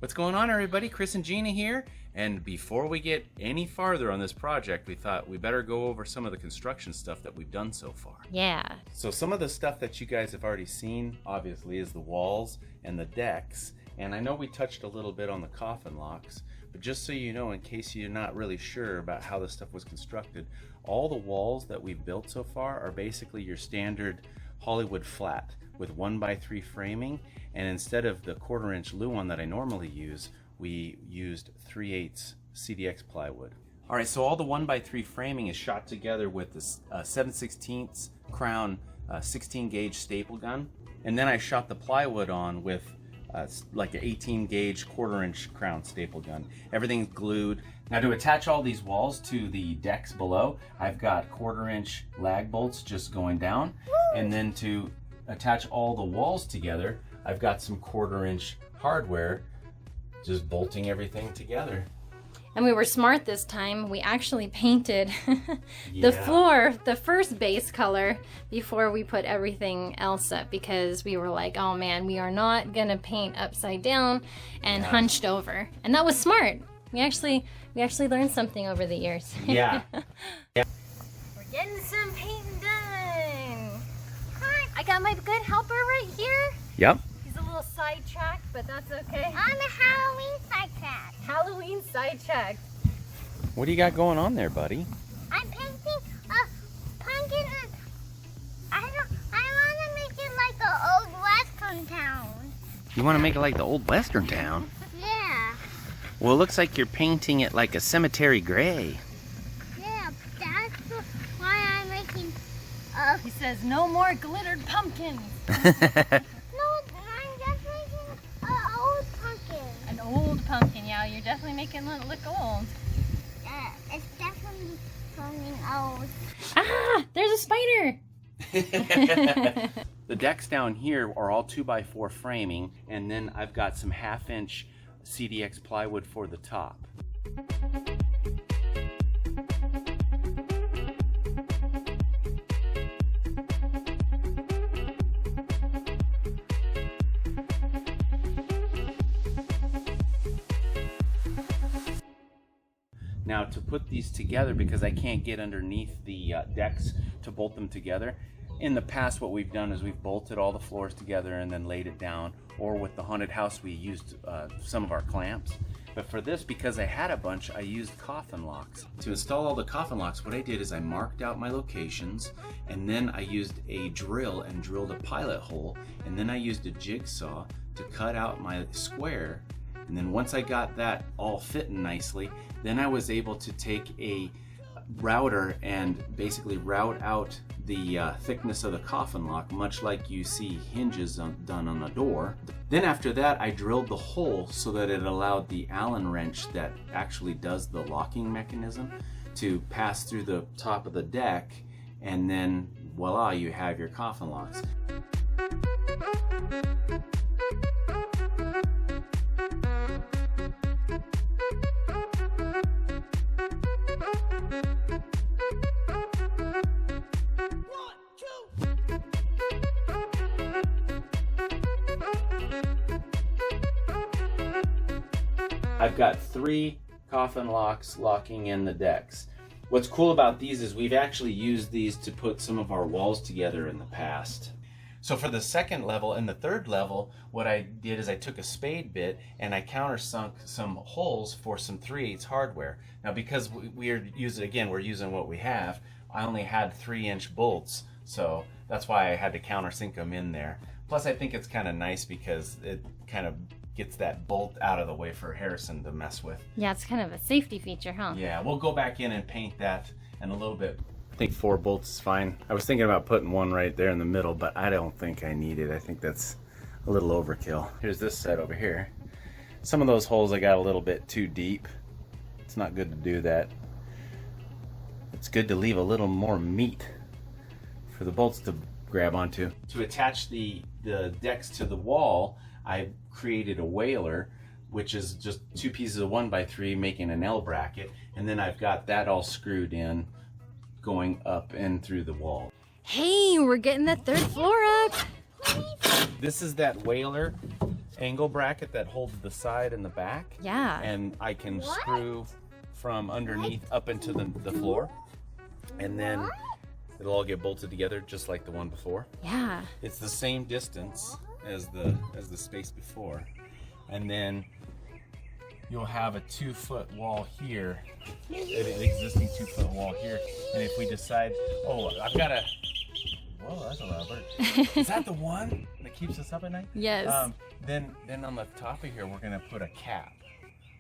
What's going on, everybody? Chris and Gina here. And before we get any farther on this project, we thought we better go over some of the construction stuff that we've done so far. Yeah. So some of the stuff that you guys have already seen, obviously, is the walls and the decks. And I know we touched a little bit on the coffin locks, but just so you know, in case you're not really sure about how this stuff was constructed, all the walls that we've built so far are basically your standard Hollywood flat with 1x3 framing, and instead of the 1/4-inch Luan that I normally use, we used 3/8 CDX plywood. All right, so all the 1x3 framing is shot together with this 7/16 Crown 16 gauge staple gun, and then I shot the plywood on with like an 18 gauge 1/4-inch Crown staple gun. Everything's glued. Now to attach all these walls to the decks below, I've got 1/4-inch lag bolts just going down. And then to attach all the walls together, I've got some 1/4-inch hardware just bolting everything together. And we were smart this time. We actually painted the floor, the first base color, before we put everything else up, because we were like, oh man, we are not gonna paint upside down and hunched over. And that was smart. We actually learned something over the years. Yeah. We're getting some painting done. Hi, I got my good helper right here. Yep. He's a little sidetracked, but that's okay. On a Halloween sidetrack. Halloween sidetracked. What do you got going on there, buddy? I'm painting a pumpkin. I want to make it like an old western town. You want to make it like the old western town? Yeah. Well, it looks like you're painting it like a cemetery gray. Yeah, that's why I'm making He says no more glittered pumpkins. No, I'm just making an old pumpkin. An old pumpkin, yeah, you're definitely making it look old. It's definitely turning old. Ah, there's a spider. The decks down here are all 2x4 framing, and then I've got some 1/2-inch CDX plywood for the top. Now to put these together, because I can't get underneath the decks to bolt them together, in the past what we've done is we've bolted all the floors together and then laid it down, or with the haunted house we used some of our clamps. But for this, because I had a bunch, I used coffin locks. To install all the coffin locks, what I did is I marked out my locations, and then I used a drill and drilled a pilot hole, and then I used a jigsaw to cut out my square. And then once I got that all fitting nicely, then I was able to take a router and basically route out the thickness of the coffin lock, much like you see hinges done on a door. Then after that, I drilled the hole so that it allowed the Allen wrench that actually does the locking mechanism to pass through the top of the deck, and then voila, you have your coffin locks. I've got 3 coffin locks locking in the decks. What's cool about these is we've actually used these to put some of our walls together in the past. So for the second level and the third level, what I did is I took a spade bit and I countersunk some holes for some 3/8 hardware. Now because we're using what we have, I only had 3-inch bolts, so that's why I had to countersink them in there. Plus I think it's kind of nice because it kind of gets that bolt out of the way for Harrison to mess with. Yeah, it's kind of a safety feature, huh? Yeah, we'll go back in and paint that in a little bit. I think 4 bolts is fine. I was thinking about putting one right there in the middle, but I don't think I need it. I think that's a little overkill. Here's this set over here. Some of those holes I got a little bit too deep. It's not good to do that. It's good to leave a little more meat for the bolts to grab onto. To attach the decks to the wall, I created a whaler, which is just 2 pieces of 1x3 making an L bracket, and then I've got that all screwed in going up and through the wall. Hey, we're getting that 3rd floor up. This is that whaler angle bracket that holds the side and the back. Yeah. And I can screw from underneath up into the floor. And then it'll all get bolted together just like the one before. Yeah. It's the same distance as the space before. And then you'll have a 2-foot wall here, an existing 2-foot wall here. And if we decide, oh, I've got a, whoa, that's a loud bird. Is that the one that keeps us up at night? Yes. Then on the top of here, we're gonna put a cap,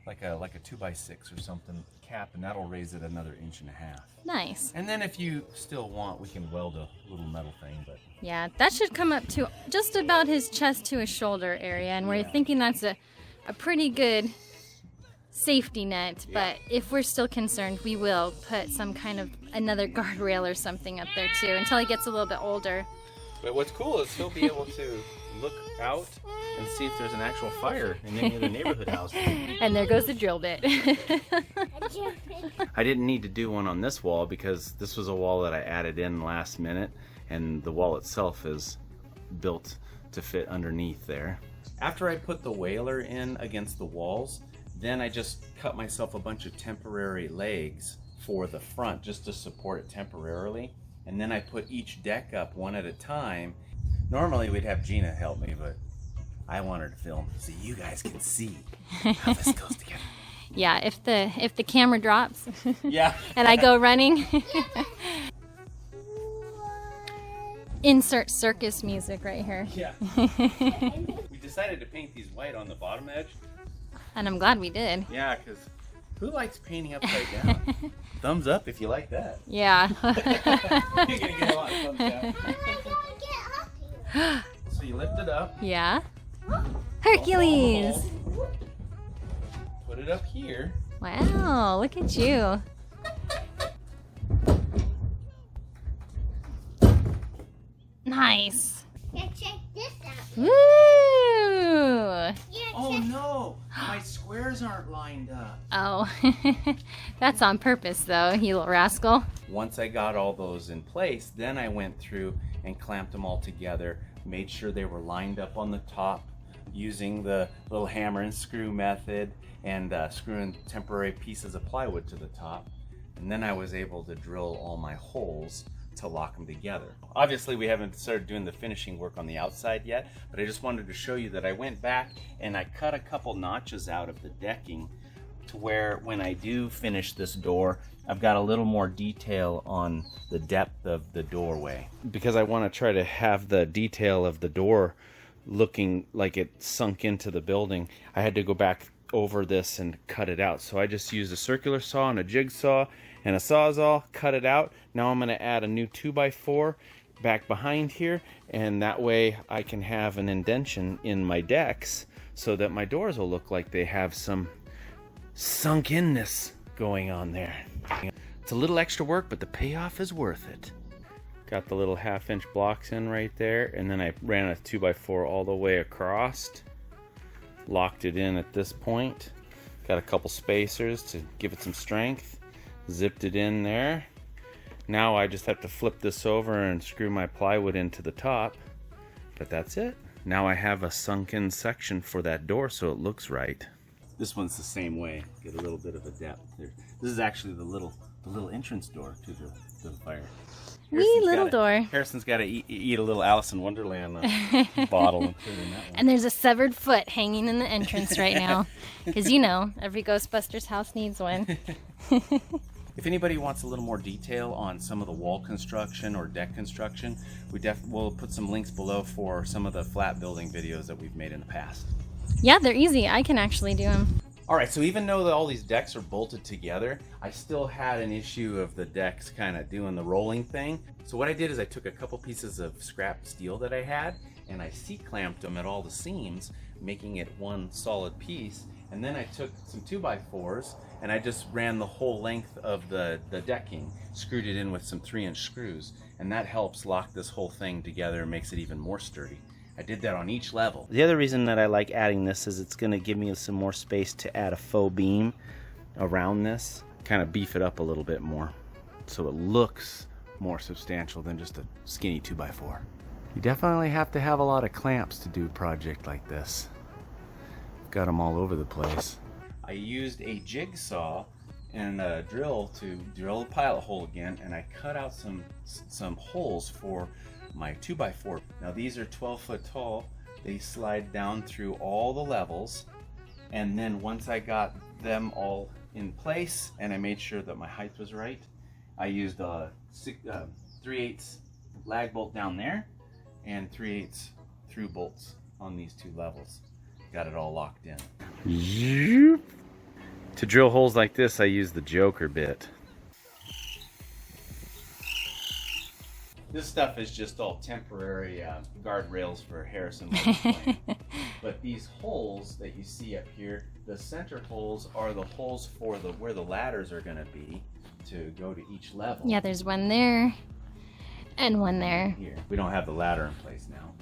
like a 2x6 or something cap, and that'll raise it another 1.5 inches. Nice. And then if you still want, we can weld a little metal thing, but. Yeah, that should come up to just about his chest to his shoulder area, and we're thinking that's a pretty good safety net, but if we're still concerned, we will put some kind of another guardrail or something up there too until he gets a little bit older. But what's cool is he'll be able to look out and see if there's an actual fire in any of the neighborhood houses. And there goes the drill bit. I didn't need to do one on this wall because this was a wall that I added in last minute, and the wall itself is built to fit underneath there. After I put the whaler in against the walls, then I just cut myself a bunch of temporary legs for the front just to support it temporarily. And then I put each deck up one at a time. Normally we'd have Gina help me, but I want her to film so you guys can see how this goes together. Yeah, if the camera drops Yeah. and I go running. Insert circus music right here. Yeah. We decided to paint these white on the bottom edge. And I'm glad we did. Yeah, because who likes painting upside down? Thumbs up if you like that. Yeah. You're going to get a lot of thumbs down. So you lift it up. Yeah. Hercules! Put it up here. Wow, look at you. Nice. Yeah, check this out. Woo! Yeah, Oh no, my squares aren't lined up. Oh, that's on purpose though, you little rascal. Once I got all those in place, then I went through and clamped them all together, made sure they were lined up on the top using the little hammer and screw method, and screwing temporary pieces of plywood to the top. And then I was able to drill all my holes to lock them together. Obviously we haven't started doing the finishing work on the outside yet, but I just wanted to show you that I went back and I cut a couple notches out of the decking to where when I do finish this door, I've got a little more detail on the depth of the doorway. Because I want to try to have the detail of the door looking like it sunk into the building, I had to go back over this and cut it out. So I just used a circular saw and a jigsaw and a Sawzall, cut it out. Now I'm going to add a new 2x4 back behind here, and that way I can have an indentation in my decks so that my doors will look like they have some sunk-inness going on there. It's a little extra work, but the payoff is worth it. Got the little 1/2-inch blocks in right there, and then I ran a 2x4 all the way across, locked it in at this point, got a couple spacers to give it some strength, zipped it in there. Now I just have to flip this over and screw my plywood into the top, but that's it. Now I have a sunken section for that door so it looks right. This one's the same way, get a little bit of a depth there. This is actually the little entrance door to the fire. Wee little door. Harrison's got to eat a little Alice in Wonderland bottle and put it in that one. And there's a severed foot hanging in the entrance right now. Because you know, every Ghostbusters house needs one. If anybody wants a little more detail on some of the wall construction or deck construction, we'll put some links below for some of the flat building videos that we've made in the past. Yeah, they're easy. I can actually do them. Alright, so even though all these decks are bolted together, I still had an issue of the decks kind of doing the rolling thing. So what I did is I took a couple pieces of scrap steel that I had, and I C-clamped them at all the seams, making it one solid piece. And then I took some 2x4s, and I just ran the whole length of the decking, screwed it in with some 3-inch screws, and that helps lock this whole thing together and makes it even more sturdy. I did that on each level. The other reason that I like adding this is it's going to give me some more space to add a faux beam around this, kind of beef it up a little bit more so it looks more substantial than just a skinny 2x4. You definitely have to have a lot of clamps to do a project like this. got them all over the place. I used a jigsaw and a drill to drill a pilot hole again, and I cut out some holes for my 2x4. Now these are 12 foot tall. They slide down through all the levels, and then once I got them all in place and I made sure that my height was right, I used a 3/8 lag bolt down there and 3/8 through bolts on these two levels. Got it all locked in. To drill holes like this, I use the Joker bit. This stuff is just all temporary guardrails for Harrison. But these holes that you see up here, the center holes are the holes for where the ladders are going to be to go to each level. Yeah, there's one there and one there. Here. We don't have the ladder in place now.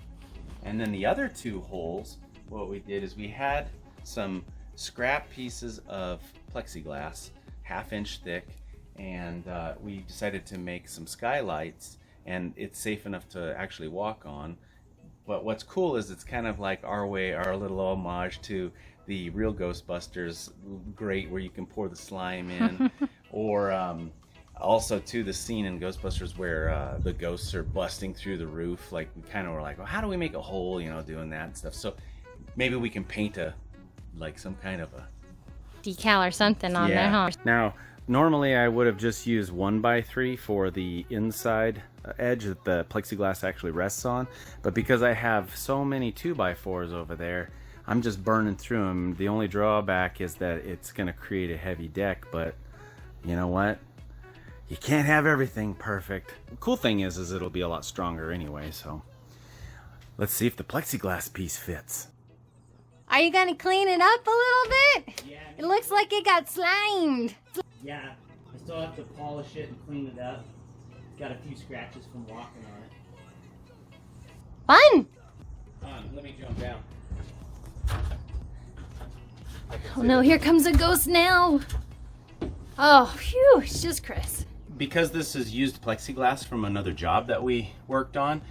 And then the other two holes, what we did is we had some scrap pieces of plexiglass, 1/2 inch thick, and we decided to make some skylights, and it's safe enough to actually walk on. But what's cool is it's kind of like our little homage to the Real Ghostbusters grate where you can pour the slime in, or also to the scene in Ghostbusters where the ghosts are busting through the roof. Like we kind of were like, well, how do we make a hole, doing that and stuff. So maybe we can paint some kind of a decal or something on there, huh? Now, normally I would have just used 1x3 for the inside edge that the plexiglass actually rests on, but because I have so many 2x4s over there, I'm just burning through them. The only drawback is that it's going to create a heavy deck, but you know what? You can't have everything perfect. The cool thing is it'll be a lot stronger anyway, so let's see if the plexiglass piece fits. Are you gonna clean it up a little bit? Yeah. It looks like it got slimed. Yeah, I still have to polish it and clean it up. It's got a few scratches from walking on it. Fun! Let me jump down. Oh no, here comes a ghost now. Oh, phew, it's just Chris. Because this is used plexiglass from another job that we worked on,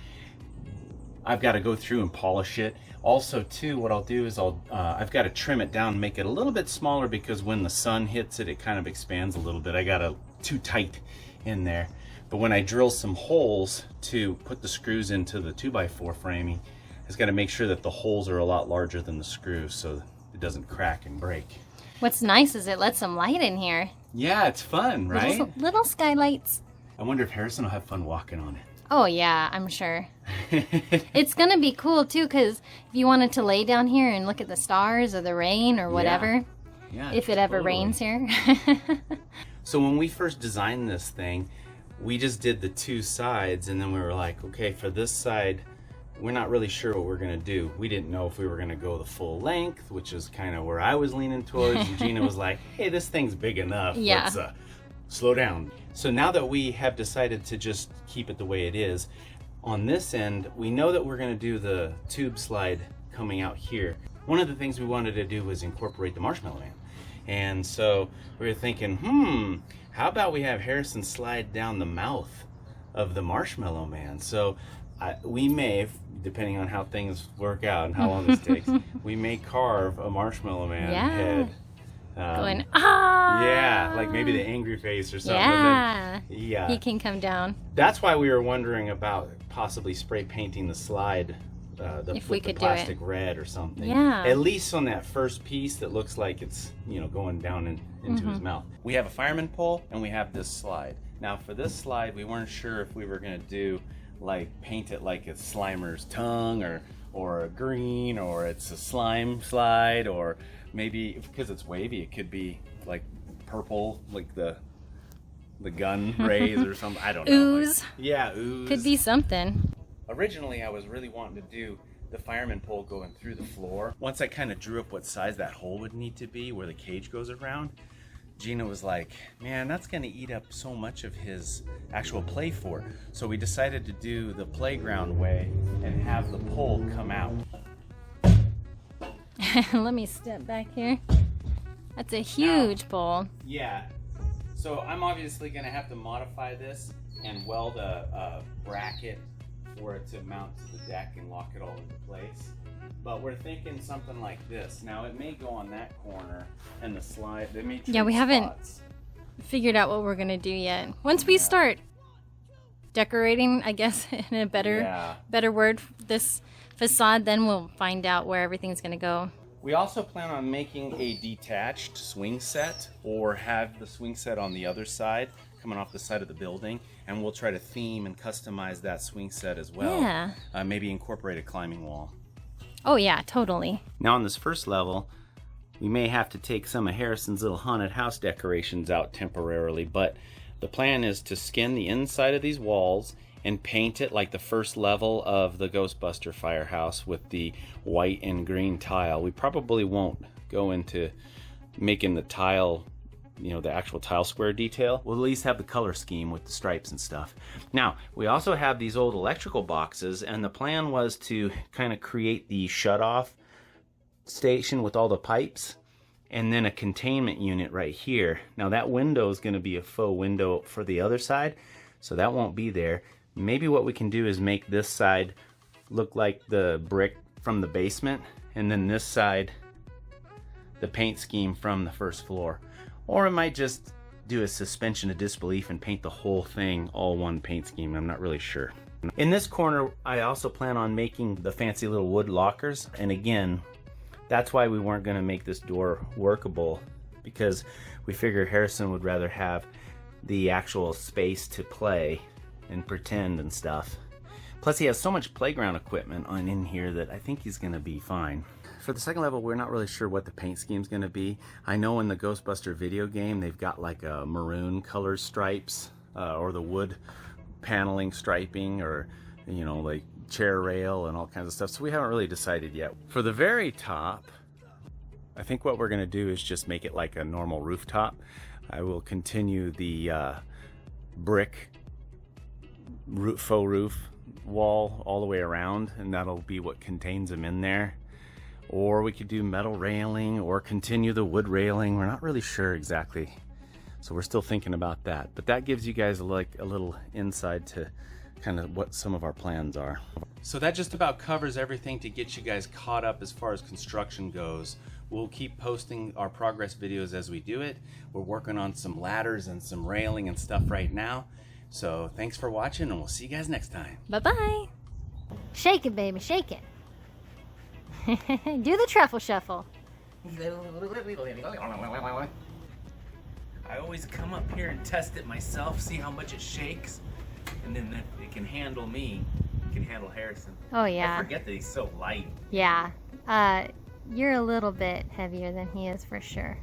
I've got to go through and polish it. Also, too, what I'll do is I've got to trim it down, make it a little bit smaller, because when the sun hits it, it kind of expands a little bit. I got it too tight in there. But when I drill some holes to put the screws into the 2x4 framing, I just got to make sure that the holes are a lot larger than the screws so it doesn't crack and break. What's nice is it lets some light in here. Yeah, it's fun, right? Little skylights. I wonder if Harrison will have fun walking on it. Oh yeah, I'm sure. It's gonna be cool too, because if you wanted to lay down here and look at the stars or the rain or whatever, yeah, if it ever rains here. So when we first designed this thing, we just did the two sides, and then we were like, okay, for this side, we're not really sure what we're gonna do. We didn't know if we were gonna go the full length, which is kind of where I was leaning towards, and Gina was like, hey, this thing's big enough. Yeah. Let's slow down. So now that we have decided to just keep it the way it is, on this end, we know that we're going to do the tube slide coming out here. One of the things we wanted to do was incorporate the Marshmallow Man. And so we were thinking, how about we have Harrison slide down the mouth of the Marshmallow Man? So we may, depending on how things work out and how long this takes, we may carve a Marshmallow Man head. Going, ah! Yeah, like maybe the angry face or something. Yeah. Yeah. He can come down. That's why we were wondering about possibly spray painting the slide if we could the plastic do it. red or something. Yeah. At least on that first piece that looks like it's, going down into his mouth. We have a fireman pole and we have this slide. Now for this slide, we weren't sure if we were going to do paint it like it's Slimer's tongue or a green, or it's a slime slide, or maybe because it's wavy, it could be like purple, like the gun rays or something. I don't know. Ooze. Yeah, ooze. Could be something. Originally, I was really wanting to do the fireman pole going through the floor. Once I kind of drew up what size that hole would need to be where the cage goes around, Gina was like, man, that's going to eat up so much of his actual play fort. So we decided to do the playground way and have the pole come out. Let me step back here. That's a huge pole. Yeah. So I'm obviously going to have to modify this and weld a bracket for it to mount to the deck and lock it all into place. But we're thinking something like this. Now it may go on that corner and the slide. They may Yeah, we trade haven't spots. figured out what we're gonna do yet. Once we start decorating, I guess in a better word, this facade, then we'll find out where everything's gonna go. We also plan on making a detached swing set, or have the swing set on the other side, coming off the side of the building, and we'll try to theme and customize that swing set as well. Yeah. Maybe incorporate a climbing wall. Oh yeah, totally. Now on this first level, we may have to take some of Harrison's little haunted house decorations out temporarily, but the plan is to skin the inside of these walls and paint it like the first level of the Ghostbuster Firehouse with the white and green tile. We probably won't go into making the tile, you know, the actual tile square detail. We'll at least have the color scheme with the stripes and stuff. Now, we also have these old electrical boxes, and the plan was to kind of create the shut-off station with all the pipes, and then a containment unit right here. Now that window is going to be a faux window for the other side, so that won't be there. Maybe what we can do is make this side look like the brick from the basement, and then this side the paint scheme from the first floor. Or I might just do a suspension of disbelief and paint the whole thing all one paint scheme. I'm not really sure. In this corner, I also plan on making the fancy little wood lockers, and again, that's why we weren't going to make this door workable, because we figured Harrison would rather have the actual space to play and pretend and stuff. Plus he has so much playground equipment on in here that I think he's going to be fine. For the second level, we're not really sure what the paint scheme's going to be. I know in the Ghostbuster video game, they've got like a maroon color stripes, or the wood paneling striping, or, you know, like chair rail and all kinds of stuff. So we haven't really decided yet. For the very top, I think what we're going to do is just make it like a normal rooftop. I will continue the brick faux roof wall all the way around, and that'll be what contains them in there. Or we could do metal railing, or continue the wood railing. We're not really sure exactly, so we're still thinking about that. But that gives you guys like a little insight to kind of what some of our plans are. So that just about covers everything to get you guys caught up as far as construction goes. We'll keep posting our progress videos as we do it. We're working on some ladders and some railing and stuff right now. So thanks for watching, and we'll see you guys next time. Bye-bye. Shake it, baby, shake it. Do the truffle shuffle. I always come up here and test it myself, see how much it shakes, and then it can handle me. It can handle Harrison. Oh yeah. I forget that he's so light. Yeah. You're a little bit heavier than he is for sure.